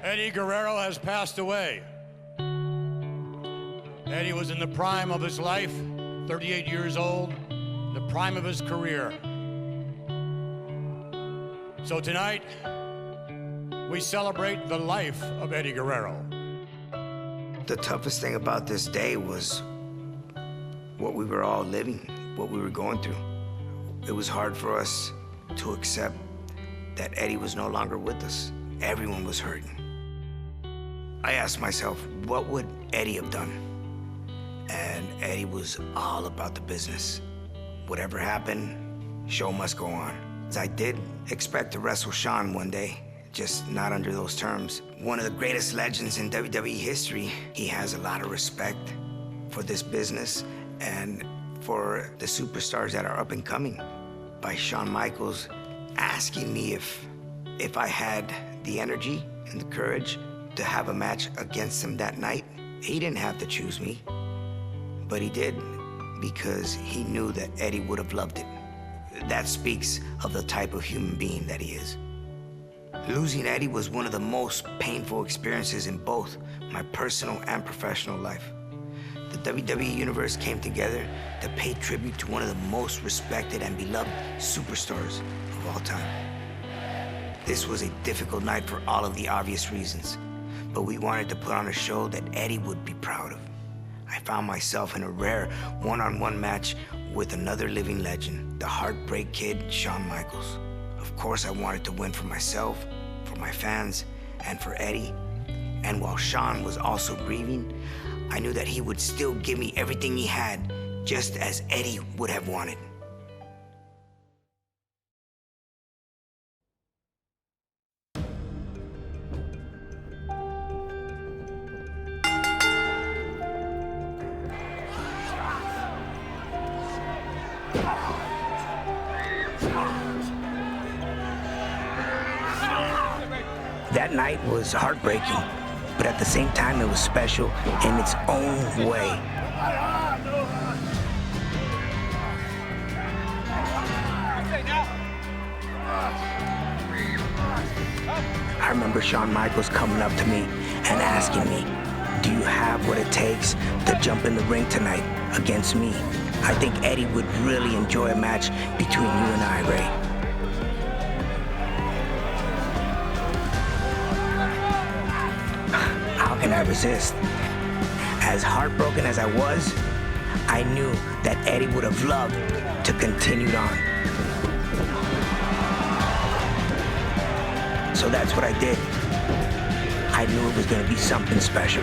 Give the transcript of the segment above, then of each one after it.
Eddie Guerrero has passed away. Eddie was in the prime of his life, 38 years old, the prime of his career. So tonight, we celebrate the life of Eddie Guerrero. The toughest thing about this day was what we were all living, what we were going through. It was hard for us to accept that Eddie was no longer with us. Everyone was hurting. I asked myself, what would Eddie have done? And Eddie was all about the business. Whatever happened, show must go on. I did expect to wrestle Shawn one day, just not under those terms. One of the greatest legends in WWE history. He has a lot of respect for this business and for the superstars that are up and coming. By Shawn Michaels asking me if I had the energy and the courage to have a match against him that night. He didn't have to choose me, but he did because he knew that Eddie would have loved it. That speaks of the type of human being that he is. Losing Eddie was one of the most painful experiences in both my personal and professional life. The WWE Universe came together to pay tribute to one of the most respected and beloved superstars of all time. This was a difficult night for all of the obvious reasons, but we wanted to put on a show that Eddie would be proud of. I found myself in a rare one-on-one match with another living legend, the Heartbreak Kid, Shawn Michaels. Of course, I wanted to win for myself, for my fans, and for Eddie. And while Shawn was also grieving, I knew that he would still give me everything he had, just as Eddie would have wanted. That night was heartbreaking, but at the same time, it was special in its own way. I remember Shawn Michaels coming up to me and asking me, "Do you have what it takes to jump in the ring tonight against me? I think Eddie would really enjoy a match between you and I, Ray." How can I resist? As heartbroken as I was, I knew that Eddie would have loved to continue on. So that's what I did. I knew it was going to be something special.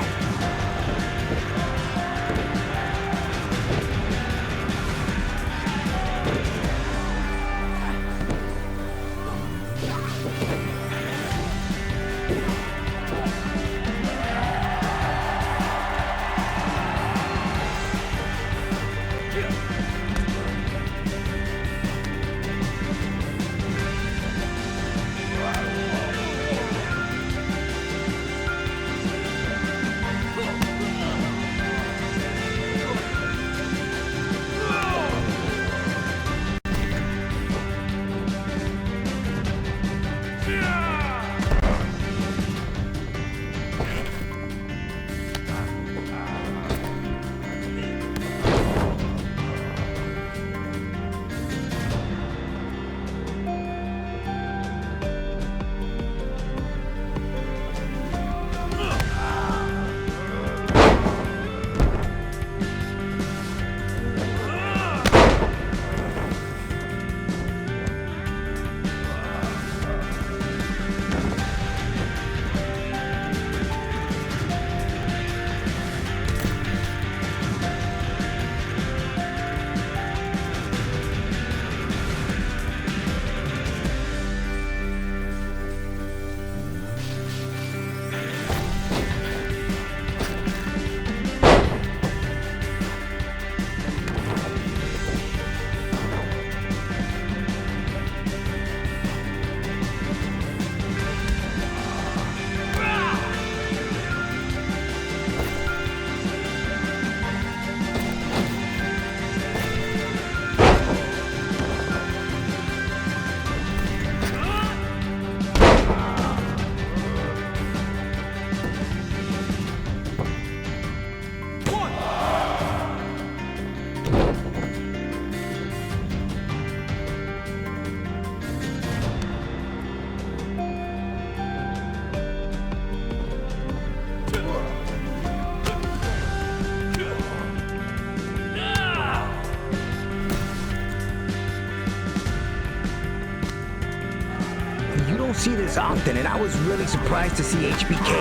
often, and I was really surprised to see HBK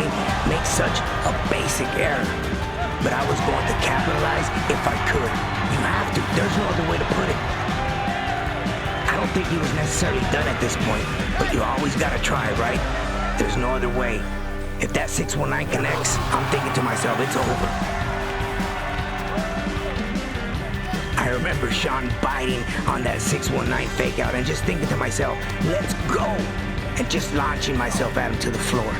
make such a basic error. But I was going to capitalize if I could. You have to. There's no other way to put it. I don't think he was necessarily done at this point, but you always gotta try, right? There's no other way. If that 619 connects, I'm thinking to myself, it's over. I remember Shawn biting on that 619 fake out and just thinking to myself, let's go, and just launching myself at him to the floor.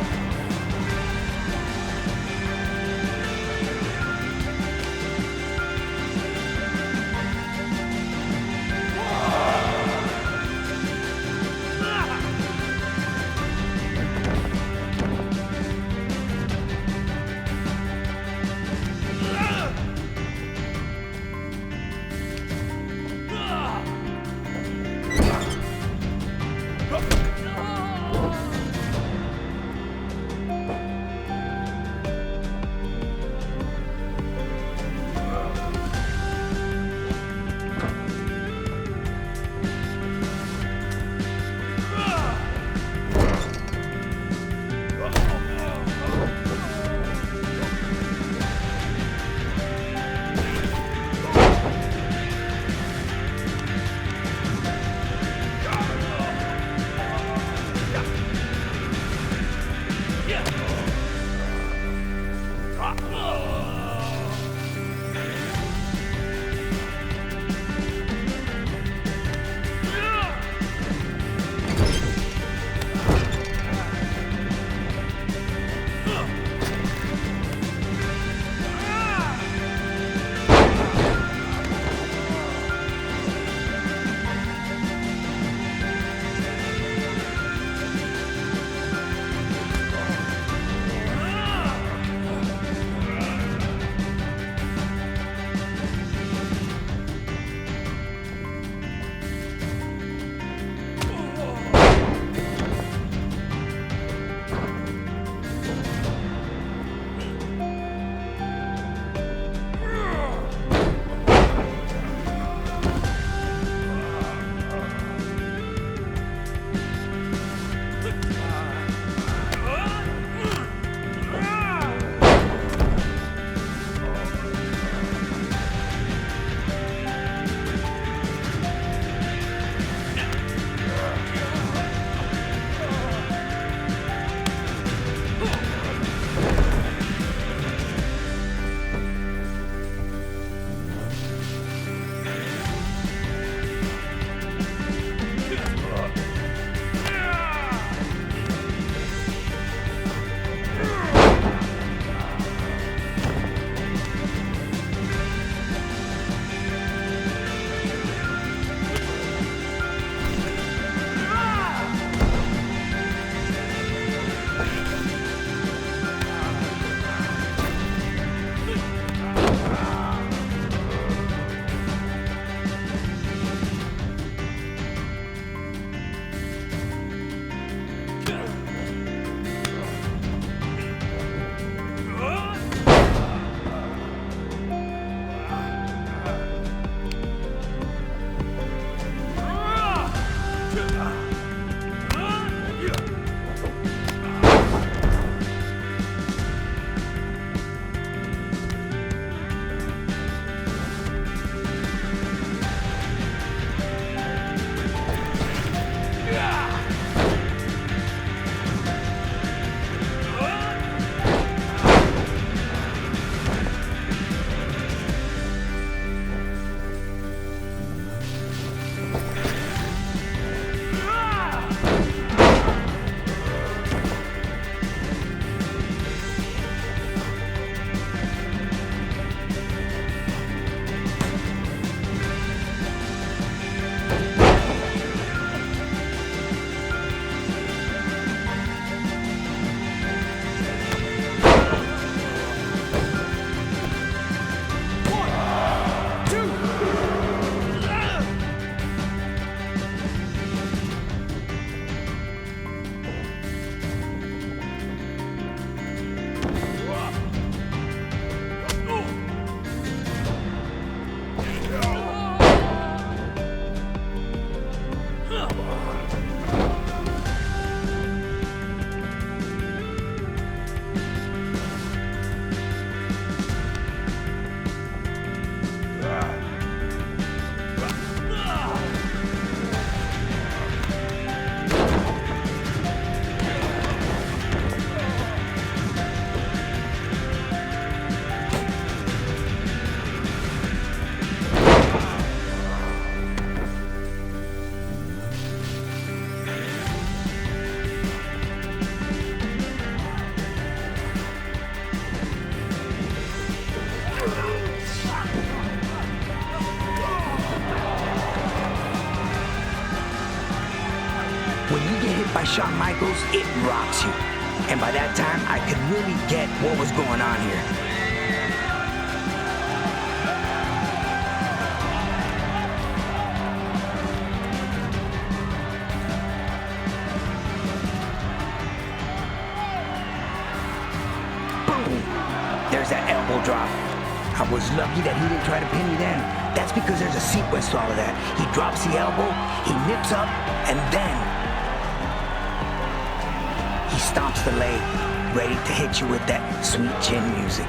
Shawn Michaels, it rocks you. And by that time, I could really get what was going on here. Boom! There's that elbow drop. I was lucky that he didn't try to pin me then. That's because there's a sequence to all of that. He drops the elbow, he nips up, and then he stomps the leg, ready to hit you with that sweet chin music.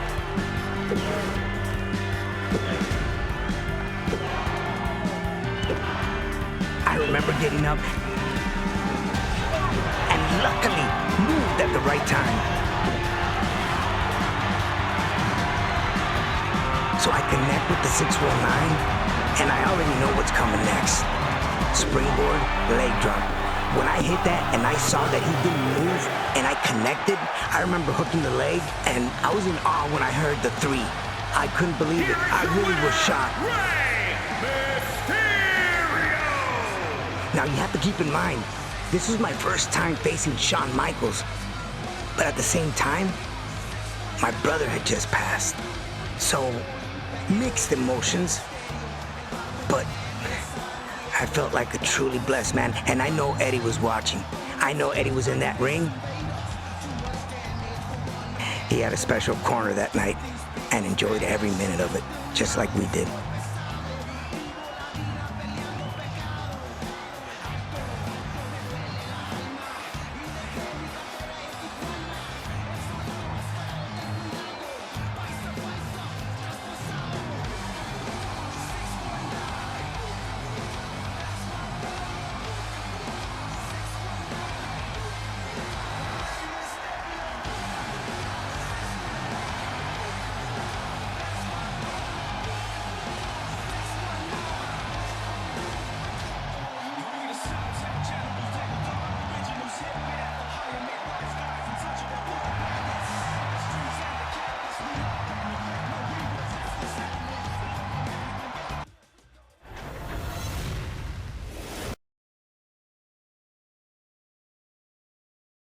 I remember getting up and luckily moved at the right time. So I connect with the 619, and I already know what's coming next. Springboard, leg drop. When I hit that and I saw that he didn't move and I connected, I remember hooking the leg, and I was in awe when I heard the 3. I couldn't believe it. I really was shocked. Rey Mysterio! Now you have to keep in mind, this was my first time facing Shawn Michaels. But at the same time, my brother had just passed. So, mixed emotions, but I felt like a truly blessed man, and I know Eddie was watching. I know Eddie was in that ring. He had a special corner that night and enjoyed every minute of it, just like we did.